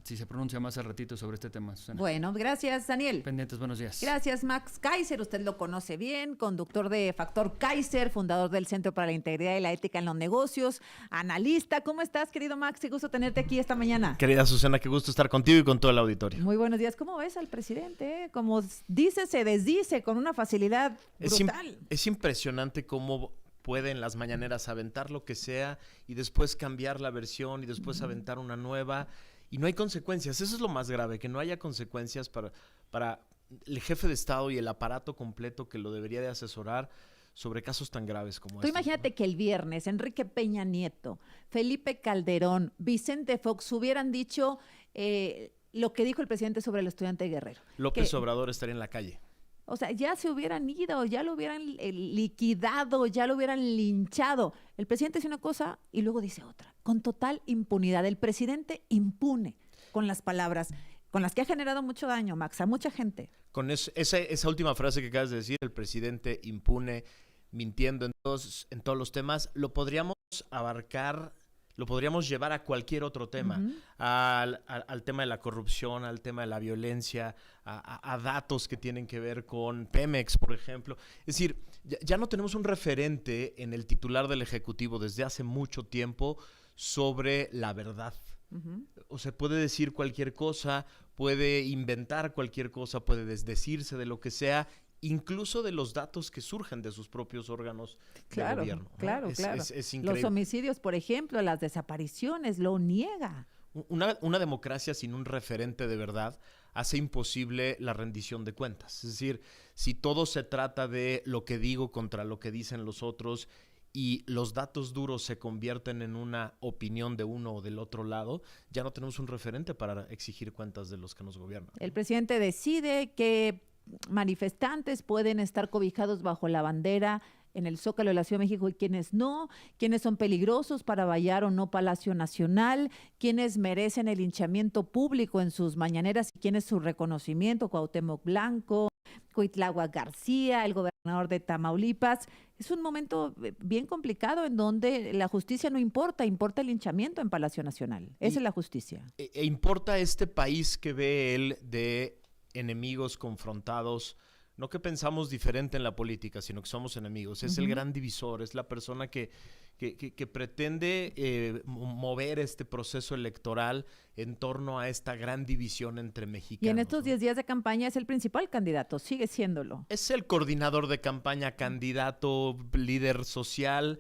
si se pronuncia más al ratito sobre este tema, Susana. Bueno, gracias, Daniel. Pendientes, buenos días. Gracias, Max Kaiser. Usted lo conoce bien, conductor de Factor Kaiser, fundador del Centro para la Integridad y la Ética en los Negocios, analista. ¿Cómo estás, querido Max? Qué gusto tenerte aquí esta mañana. Querida Susana, qué gusto estar contigo y con todo el auditorio. Muy buenos días. ¿Cómo ves al presidente? Como dice, se desdice con una facilidad brutal. Es impresionante cómo puede en las mañaneras aventar lo que sea y después cambiar la versión y después aventar una nueva y no hay consecuencias. Eso es lo más grave, que no haya consecuencias para el jefe de Estado y el aparato completo que lo debería de asesorar sobre casos tan graves como Tú estos. imagínate, ¿no?, que el viernes Enrique Peña Nieto, Felipe Calderón, Vicente Fox hubieran dicho lo que dijo el presidente sobre el estudiante Guerrero. López Obrador estaría en la calle. O sea, ya se hubieran ido, ya lo hubieran liquidado, ya lo hubieran linchado. El presidente dice una cosa y luego dice otra, con total impunidad. El presidente impune con las palabras, con las que ha generado mucho daño, Max, a mucha gente. Con esa última frase que acabas de decir, el presidente impune, mintiendo en todos los temas, lo podríamos abarcar, lo podríamos llevar a cualquier otro tema, al tema de la corrupción, al tema de la violencia, a datos que tienen que ver con Pemex, por ejemplo. Es decir, ya no tenemos un referente en el titular del Ejecutivo desde hace mucho tiempo sobre la verdad. O sea, puede decir cualquier cosa, puede inventar cualquier cosa, puede desdecirse de lo que sea, incluso de los datos que surgen de sus propios órganos de gobierno. Claro. Es increíble. Los homicidios, por ejemplo, las desapariciones, lo niega. Una democracia sin un referente de verdad hace imposible la rendición de cuentas. Es decir, si todo se trata de lo que digo contra lo que dicen los otros y los datos duros se convierten en una opinión de uno o del otro lado, ya no tenemos un referente para exigir cuentas de los que nos gobiernan. El presidente decide que manifestantes pueden estar cobijados bajo la bandera en el Zócalo de la Ciudad de México y quienes no, quienes son peligrosos para vallar o no Palacio Nacional, quienes merecen el linchamiento público en sus mañaneras y quienes su reconocimiento, Cuauhtémoc Blanco, Cuitláhuac García, el gobernador de Tamaulipas. Es un momento bien complicado en donde la justicia no importa, importa el linchamiento en Palacio Nacional. Esa es la justicia. Importa este país que ve él de enemigos confrontados, no que pensamos diferente en la política, sino que somos enemigos. Es el gran divisor, es la persona que pretende mover este proceso electoral en torno a esta gran división entre mexicanos. Y en estos 10 días de campaña es el principal candidato, sigue siéndolo. Es el coordinador de campaña, candidato, líder social,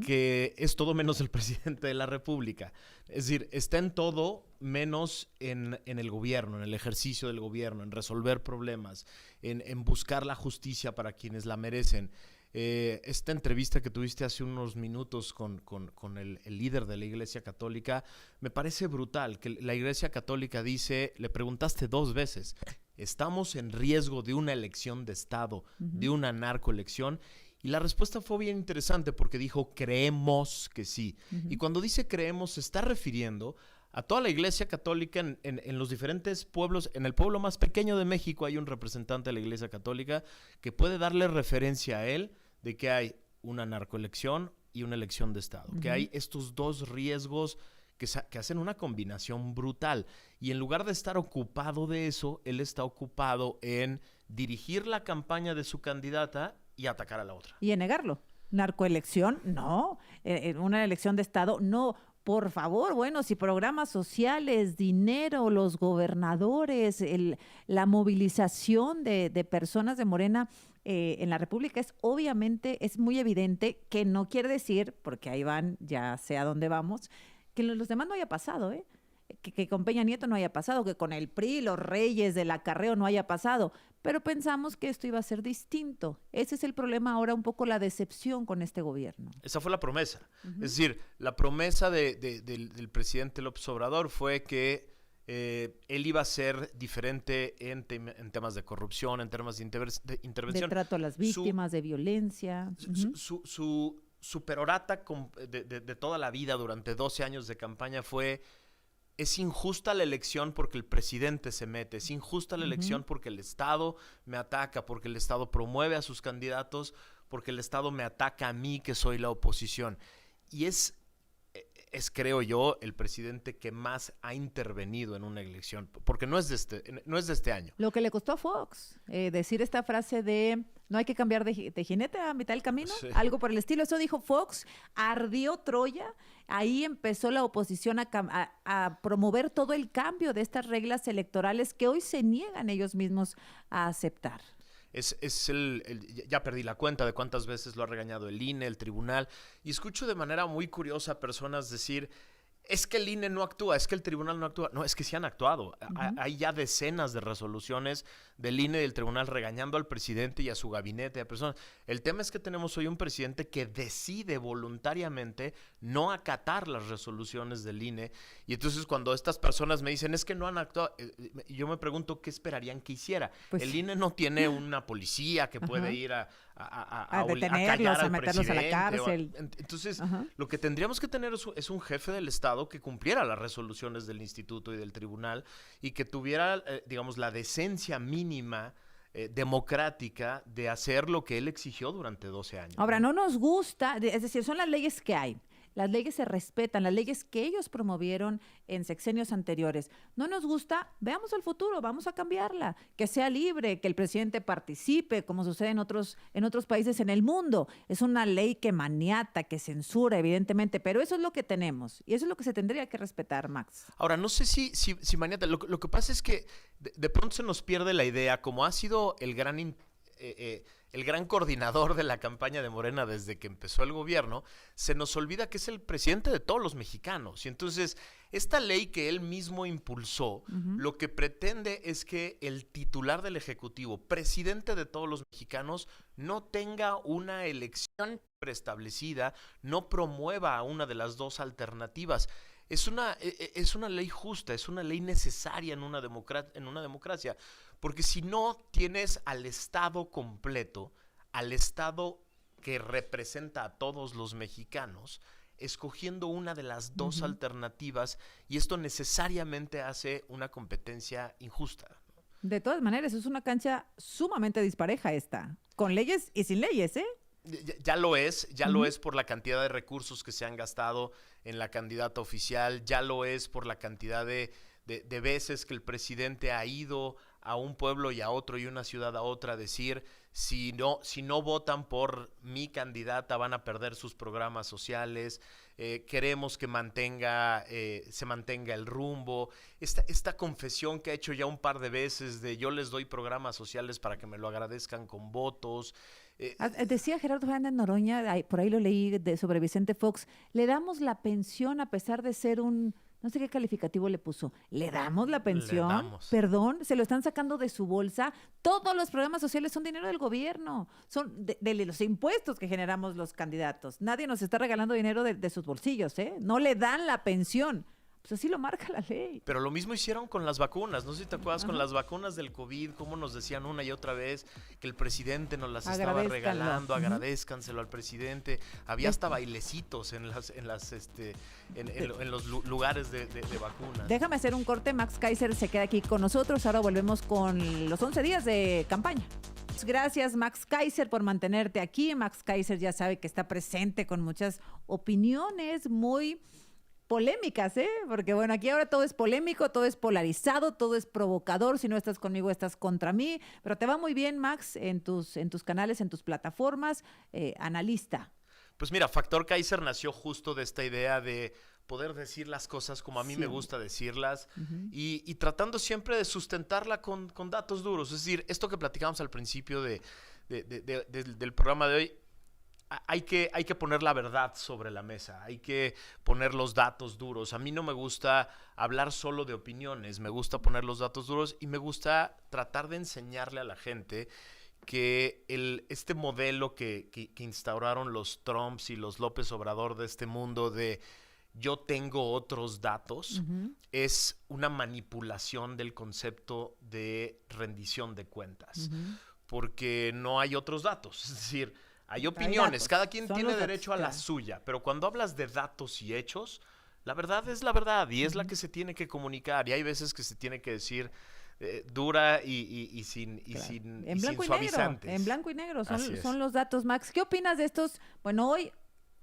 que es todo menos el presidente de la República. Es decir, está en todo menos en el gobierno, en el ejercicio del gobierno, en resolver problemas, en buscar la justicia para quienes la merecen. Esta entrevista que tuviste hace unos minutos con el líder de la Iglesia Católica me parece brutal, que la Iglesia Católica dice, le preguntaste 2 veces, ¿estamos en riesgo de una elección de Estado, de una narcoelección? Y la respuesta fue bien interesante porque dijo, creemos que sí. Y cuando dice creemos, se está refiriendo a toda la Iglesia Católica en los diferentes pueblos. En el pueblo más pequeño de México hay un representante de la Iglesia Católica que puede darle referencia a él de que hay una narcoelección y una elección de Estado, que hay estos 2 riesgos que hacen una combinación brutal. Y en lugar de estar ocupado de eso, él está ocupado en dirigir la campaña de su candidata y atacar a la otra. Y en negarlo. Narcoelección, no. Una elección de Estado, no. Por favor, bueno, si programas sociales, dinero, los gobernadores, la movilización de personas de Morena en la República es muy evidente que no quiere decir, porque ahí van, ya sé a dónde vamos, que los demás no haya pasado, que con Peña Nieto no haya pasado, que con el PRI, los reyes del acarreo no haya pasado, pero pensamos que esto iba a ser distinto. Ese es el problema ahora, un poco la decepción con este gobierno. Esa fue la promesa. Es decir, la promesa del presidente López Obrador fue que él iba a ser diferente en temas de corrupción, en temas de intervención. De trato a las víctimas, de violencia. Su perorata de toda la vida durante 12 años de campaña fue: es injusta la elección porque el presidente se mete, es injusta la elección porque el Estado me ataca, porque el Estado promueve a sus candidatos, porque el Estado me ataca a mí, que soy la oposición. Y es, creo yo, el presidente que más ha intervenido en una elección, porque no es de este año. Lo que le costó a Fox decir esta frase de no hay que cambiar de jinete a mitad del camino, Sí. algo por el estilo. Eso dijo Fox, ardió Troya. Ahí empezó la oposición a promover todo el cambio de estas reglas electorales que hoy se niegan ellos mismos a aceptar. Ya perdí la cuenta de cuántas veces lo ha regañado el INE, el tribunal, y escucho de manera muy curiosa a personas decir, es que el INE no actúa, es que el tribunal no actúa. No, es que sí han actuado. Hay ya decenas de resoluciones del INE y del tribunal regañando al presidente y a su gabinete, a personas. El tema es que tenemos hoy un presidente que decide voluntariamente no acatar las resoluciones del INE. Y entonces cuando estas personas me dicen, es que no han actuado, yo me pregunto qué esperarían que hiciera. Pues, el INE no tiene una policía que puede ir a detenerlos, callar a al meterlos a la presidente, cárcel. Entonces, lo que tendríamos que tener es un jefe del Estado que cumpliera las resoluciones del instituto y del tribunal y que tuviera, digamos, la decencia mínima democrática de hacer lo que él exigió durante 12 años. Ahora, no nos gusta, es decir, son las leyes que hay. Las leyes se respetan, las leyes que ellos promovieron en sexenios anteriores. No nos gusta, veamos el futuro, vamos a cambiarla, que sea libre, que el presidente participe, como sucede en otros países en el mundo. Es una ley que maniata, que censura, evidentemente, pero eso es lo que tenemos y eso es lo que se tendría que respetar, Max. Ahora, no sé si maniata, lo que pasa es que de pronto se nos pierde la idea, como ha sido el gran coordinador de la campaña de Morena desde que empezó el gobierno, se nos olvida que es el presidente de todos los mexicanos. Y entonces, esta ley que él mismo impulsó, lo que pretende es que el titular del Ejecutivo, presidente de todos los mexicanos, no tenga una elección preestablecida, no promueva una de las dos alternativas. Es una ley justa, es una ley necesaria en una democracia, porque si no tienes al Estado completo, al Estado que representa a todos los mexicanos, escogiendo una de las dos alternativas, y esto necesariamente hace una competencia injusta. De todas maneras, es una cancha sumamente dispareja esta, con leyes y sin leyes, ¿eh? Ya lo es por la cantidad de recursos que se han gastado en la candidata oficial, ya lo es por la cantidad de veces que el presidente ha ido a un pueblo y a otro y una ciudad a otra a decir, si no votan por mi candidata van a perder sus programas sociales, queremos que se mantenga el rumbo. Esta confesión que ha hecho ya un par de veces de yo les doy programas sociales para que me lo agradezcan con votos. Decía Gerardo Fernández Noroña, por ahí lo leí sobre Vicente Fox, le damos la pensión a pesar de ser no sé qué calificativo le puso. ¿Le damos la pensión? Le damos. Perdón, se lo están sacando de su bolsa. Todos los programas sociales son dinero del gobierno, son de los impuestos que generamos los candidatos. Nadie nos está regalando dinero de sus bolsillos, ¿eh? No le dan la pensión. Pues así lo marca la ley. Pero lo mismo hicieron con las vacunas. No sé si te acuerdas con las vacunas del COVID, cómo nos decían una y otra vez que el presidente nos las estaba regalando, agradézcanselo al presidente. Había hasta bailecitos en los lugares de vacunas. Déjame hacer un corte. Max Kaiser se queda aquí con nosotros. Ahora volvemos con los 11 días de campaña. Gracias, Max Kaiser, por mantenerte aquí. Max Kaiser ya sabe que está presente con muchas opiniones muy polémicas, porque bueno, aquí ahora todo es polémico, todo es polarizado, todo es provocador. Si no estás conmigo, estás contra mí, pero te va muy bien, Max, en tus canales, en tus plataformas, analista. Pues mira, Factor Kaiser nació justo de esta idea de poder decir las cosas como a mí me gusta decirlas y tratando siempre de sustentarla con datos duros. Es decir, esto que platicamos al principio del programa de hoy, hay que poner la verdad sobre la mesa, hay que poner los datos duros. A mí no me gusta hablar solo de opiniones, me gusta poner los datos duros y me gusta tratar de enseñarle a la gente que este modelo que instauraron los Trumps y los López Obrador de este mundo de yo tengo otros datos, es una manipulación del concepto de rendición de cuentas, porque no hay otros datos, es decir, hay opiniones, cada quien tiene derecho a la suya, pero cuando hablas de datos y hechos, la verdad es la verdad y es la que se tiene que comunicar, y hay veces que se tiene que decir dura y sin suavizantes. En blanco y negro son los datos, Max. ¿Qué opinas de estos, hoy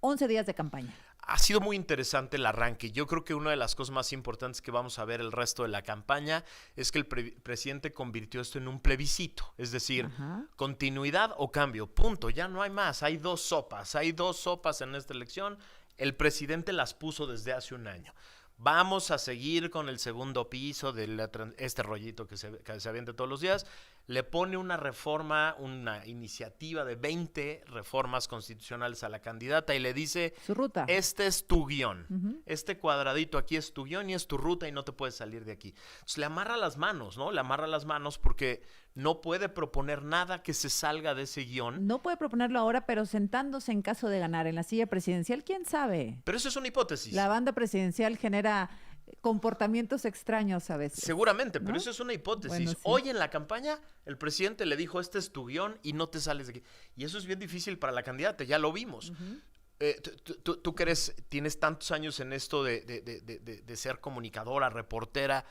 11 días de campaña? Ha sido muy interesante el arranque. Yo creo que una de las cosas más importantes que vamos a ver el resto de la campaña es que el presidente convirtió esto en un plebiscito. Es decir, continuidad o cambio. Punto. Ya no hay más. Hay dos sopas. Hay dos sopas en esta elección. El presidente las puso desde hace un año. Vamos a seguir con el segundo piso de este rollito que se avienta todos los días. Le pone una reforma, una iniciativa de 20 reformas constitucionales a la candidata y le dice, su ruta. Este es tu guión. Este cuadradito aquí es tu guión y es tu ruta y no te puedes salir de aquí. Entonces le amarra las manos, ¿no? Le amarra las manos porque no puede proponer nada que se salga de ese guión. No puede proponerlo ahora, pero sentándose en caso de ganar en la silla presidencial, ¿quién sabe? Pero eso es una hipótesis. La banda presidencial genera comportamientos extraños a veces. Seguramente, ¿no? pero eso es una hipótesis. Bueno, sí. Hoy en la campaña el presidente le dijo, este es tu guión y no te sales de aquí. Y eso es bien difícil para la candidata, ya lo vimos. Tú que tienes tantos años en esto de ser comunicadora, reportera,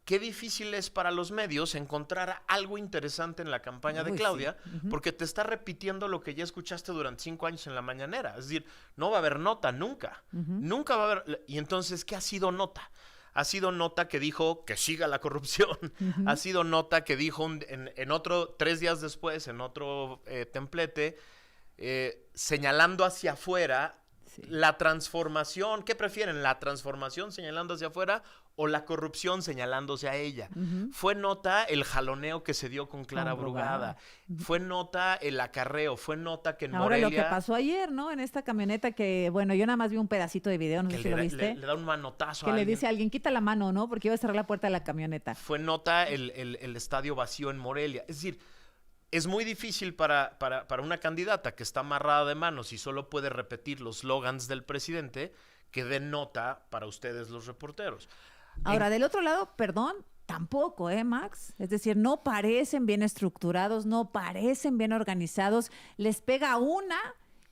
qué difícil es para los medios encontrar algo interesante en la campaña de Claudia, porque te está repitiendo lo que ya escuchaste durante 5 años en la mañanera. Es decir, no va a haber nota nunca. Nunca va a haber. Y entonces, ¿qué ha sido nota? Ha sido nota que dijo que siga la corrupción. Ha sido nota que dijo en otro, 3 días después, en otro templete, señalando hacia afuera la transformación. ¿Qué prefieren? ¿La transformación señalando hacia afuera o la corrupción señalándose a ella? Fue nota el jaloneo que se dio con Clara Brugada. Fue nota el acarreo. Fue nota que en Morelia... Ahora lo que pasó ayer, ¿no? En esta camioneta que, bueno, yo nada más vi un pedacito de video, no sé si lo viste. Le da un manotazo que a le alguien. dice a alguien, quita la mano, ¿no? Porque iba a cerrar la puerta de la camioneta. Fue nota el estadio vacío en Morelia. Es decir, es muy difícil para una candidata que está amarrada de manos y solo puede repetir los slogans del presidente que dé nota para ustedes los reporteros. Ahora, del otro lado, perdón, tampoco, Max? Es decir, no parecen bien estructurados, no parecen bien organizados, les pega una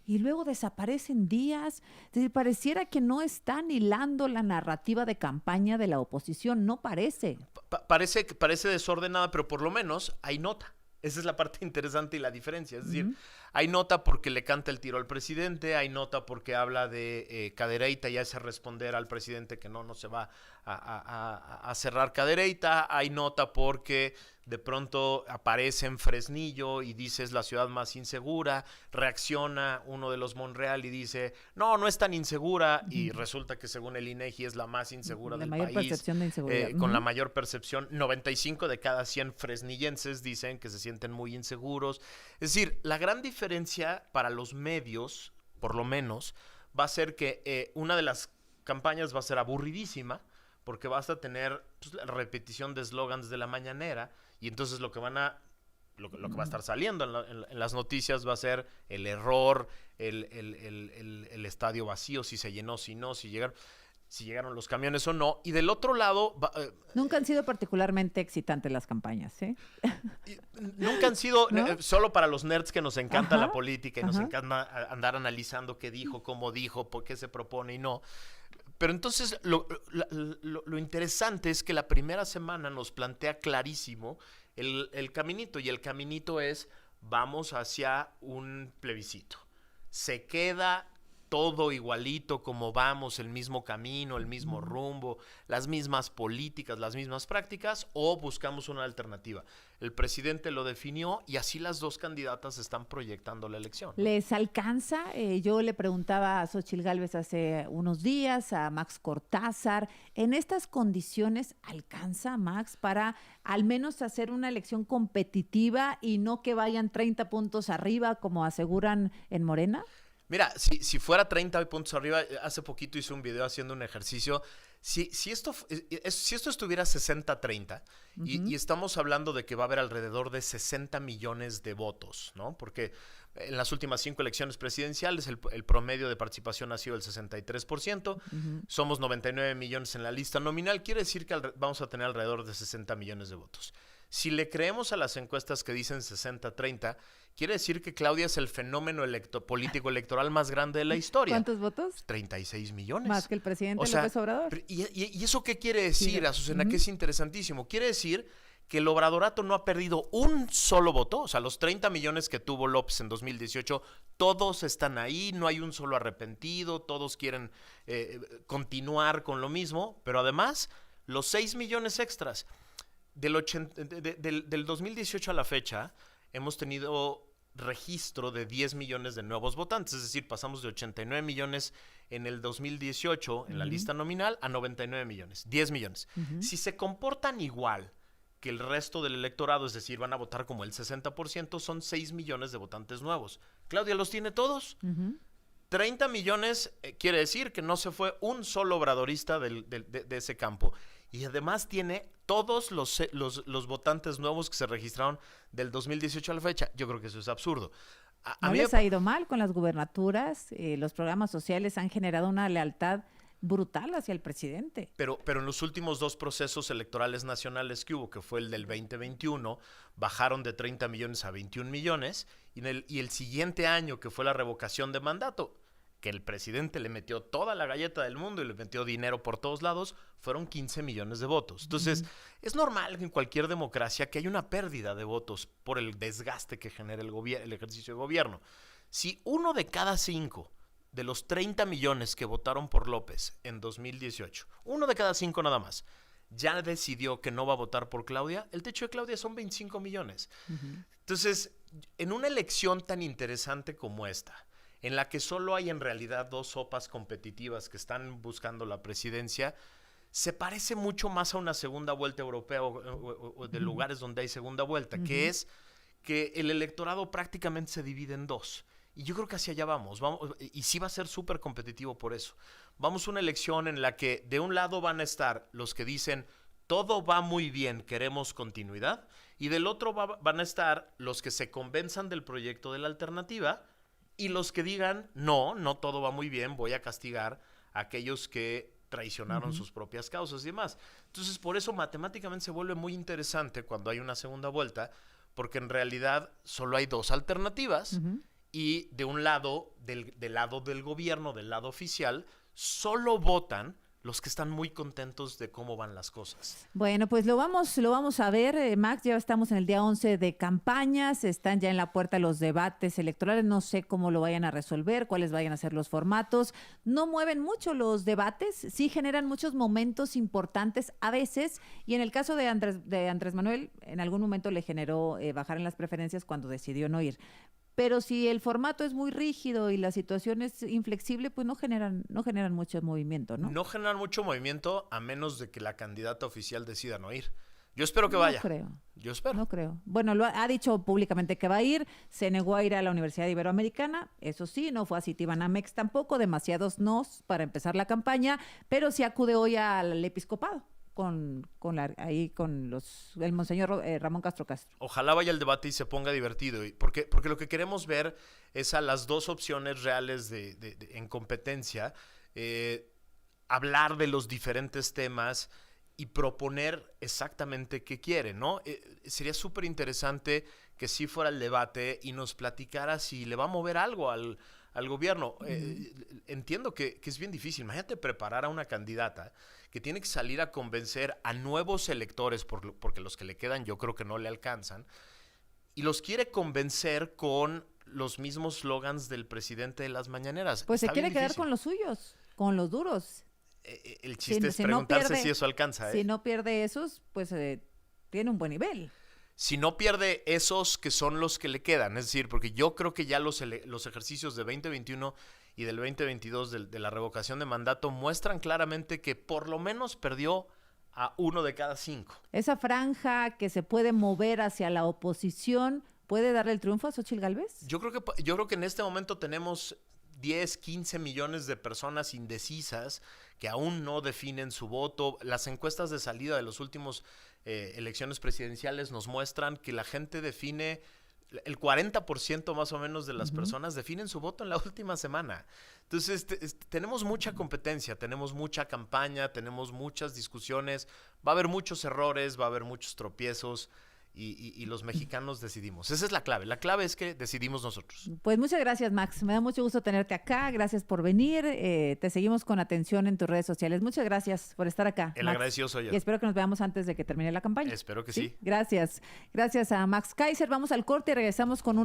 y luego desaparecen días. Es decir, pareciera que no están hilando la narrativa de campaña de la oposición, no parece. Parece desordenada, pero por lo menos hay nota. Esa es la parte interesante y la diferencia. Es decir, hay nota porque le canta el tiro al presidente, hay nota porque habla de Cadereyta y hace responder al presidente que no se va a cerrar Cadereyta, hay nota porque de pronto aparece en Fresnillo y dice es la ciudad más insegura, reacciona uno de los Monreal y dice no es tan insegura y resulta que según el INEGI es la más insegura del país. La mayor percepción de inseguridad. Con la mayor percepción, 95 de cada 100 fresnillenses dicen que se sienten muy inseguros. Es decir, la gran diferencia para los medios, por lo menos, va a ser que una de las campañas va a ser aburridísima porque vas a tener la repetición de eslogans de la mañanera y entonces lo que va a estar saliendo en las noticias va a ser el error, el estadio vacío, si se llenó, si no, si llegaron los camiones o no. Y del otro lado... Nunca han sido particularmente excitantes las campañas, ¿sí? Nunca han sido, ¿no? Solo para los nerds que nos encanta la política y nos encanta andar analizando qué dijo, cómo dijo, por qué se propone y no. Pero entonces lo interesante es que la primera semana nos plantea clarísimo el caminito, y el caminito es vamos hacia un plebiscito. Se queda todo igualito como vamos, el mismo camino, el mismo rumbo, las mismas políticas, las mismas prácticas, o buscamos una alternativa. El presidente lo definió y así las dos candidatas están proyectando la elección. ¿Les alcanza? Yo le preguntaba a Xóchitl Gálvez hace unos días, a Max Cortázar, ¿en estas condiciones alcanza, Max, para al menos hacer una elección competitiva y no que vayan 30 puntos arriba como aseguran en Morena? Mira, si fuera 30 puntos arriba, hace poquito hice un video haciendo un ejercicio. Si esto estuviera 60-30, y estamos hablando de que va a haber alrededor de 60 millones de votos, ¿no? Porque en las últimas 5 elecciones presidenciales el promedio de participación ha sido el 63%. Somos 99 millones en la lista nominal. Quiere decir que vamos a tener alrededor de 60 millones de votos. Si le creemos a las encuestas que dicen 60-30, quiere decir que Claudia es el fenómeno político electoral más grande de la historia. ¿Cuántos votos? 36 millones. Más que el presidente López Obrador. ¿Y eso qué quiere decir, Azucena? Que es interesantísimo. Quiere decir que el obradorato no ha perdido un solo voto. O sea, los 30 millones que tuvo López en 2018, todos están ahí, no hay un solo arrepentido, todos quieren continuar con lo mismo, pero además, los 6 millones extras. Del 2018 a la fecha, hemos tenido registro de 10 millones de nuevos votantes, es decir, pasamos de 89 millones en el 2018 en la lista nominal a 99 millones, 10 millones. Si se comportan igual que el resto del electorado, es decir, van a votar como el 60%, son 6 millones de votantes nuevos. Claudia los tiene todos. 30 millones quiere decir que no se fue un solo obradorista de ese campo. Y además tiene todos los votantes nuevos que se registraron del 2018 a la fecha. Yo creo que eso es absurdo. No les ha ido mal con las gubernaturas. Los programas sociales han generado una lealtad brutal hacia el presidente. Pero en los últimos 2 procesos electorales nacionales que hubo, que fue el del 2021, bajaron de 30 millones a 21 millones. Y el siguiente año, que fue la revocación de mandato, que el presidente le metió toda la galleta del mundo y le metió dinero por todos lados, fueron 15 millones de votos. Entonces, es normal en cualquier democracia que haya una pérdida de votos por el desgaste que genera el ejercicio de gobierno. Si 1 de cada 5 de los 30 millones que votaron por López en 2018, 1 de cada 5 nada más, ya decidió que no va a votar por Claudia, el techo de Claudia son 25 millones. Entonces, en una elección tan interesante como esta, en la que solo hay en realidad 2 sopas competitivas que están buscando la presidencia, se parece mucho más a una segunda vuelta europea o de lugares donde hay segunda vuelta, que es que el electorado prácticamente se divide en 2. Y yo creo que hacia allá vamos, y sí va a ser súper competitivo por eso. Vamos a una elección en la que de un lado van a estar los que dicen todo va muy bien, queremos continuidad, y del otro van a estar los que se convenzan del proyecto de la alternativa, y los que digan, no todo va muy bien, voy a castigar a aquellos que traicionaron sus propias causas y demás. Entonces, por eso matemáticamente se vuelve muy interesante cuando hay una segunda vuelta, porque en realidad solo hay 2 alternativas y de un lado, del lado del gobierno, del lado oficial, solo votan los que están muy contentos de cómo van las cosas. Bueno, pues lo vamos a ver, Max. Ya estamos en el día 11 de campañas, están ya en la puerta los debates electorales. No sé cómo lo vayan a resolver, cuáles vayan a ser los formatos. No mueven mucho los debates, sí generan muchos momentos importantes a veces. Y en el caso de Andrés Manuel, en algún momento le generó bajar en las preferencias cuando decidió no ir. Pero si el formato es muy rígido y la situación es inflexible, pues no generan mucho movimiento, ¿no? No generan mucho movimiento a menos de que la candidata oficial decida no ir. Yo espero que vaya. No creo. Yo espero. No creo. Bueno, ha dicho públicamente que va a ir, se negó a ir a la Universidad Iberoamericana, eso sí, no fue a Citibanamex tampoco, demasiados nos para empezar la campaña, pero sí acude hoy al episcopado. Con el monseñor Ramón Castro Castro. Ojalá vaya al debate y se ponga divertido, porque lo que queremos ver es a las 2 opciones reales en competencia, hablar de los diferentes temas y proponer exactamente qué quieren, ¿no? Sería súper interesante que sí fuera el debate y nos platicara si le va a mover algo al gobierno. Entiendo que es bien difícil. Imagínate preparar a una candidata que tiene que salir a convencer a nuevos electores, porque los que le quedan yo creo que no le alcanzan, y los quiere convencer con los mismos slogans del presidente de las mañaneras. Pues se quiere quedar con los suyos, con los duros. El chiste es preguntarse si eso alcanza. Si no pierde esos, pues tiene un buen nivel. Si no pierde esos que son los que le quedan, es decir, porque yo creo que ya los ejercicios de 2021 y del 2022 de la revocación de mandato muestran claramente que por lo menos perdió a 1 de cada 5. Esa franja que se puede mover hacia la oposición, ¿puede darle el triunfo a Xóchitl Gálvez? Yo creo que en este momento tenemos 10, 15 millones de personas indecisas que aún no definen su voto. Las encuestas de salida de los últimos elecciones presidenciales nos muestran que la gente define, el 40% más o menos de las personas definen su voto en la última semana. Entonces, tenemos mucha competencia, tenemos mucha campaña, tenemos muchas discusiones, va a haber muchos errores, va a haber muchos tropiezos. y los mexicanos decidimos. Esa es la clave. La clave es que decidimos nosotros. Pues muchas gracias, Max. Me da mucho gusto tenerte acá. Gracias por venir. Te seguimos con atención en tus redes sociales. Muchas gracias por estar acá, El Max. agradecido soy yo. Y espero que nos veamos antes de que termine la campaña. Espero que sí. Gracias. Gracias a Max Kaiser. Vamos al corte y regresamos con un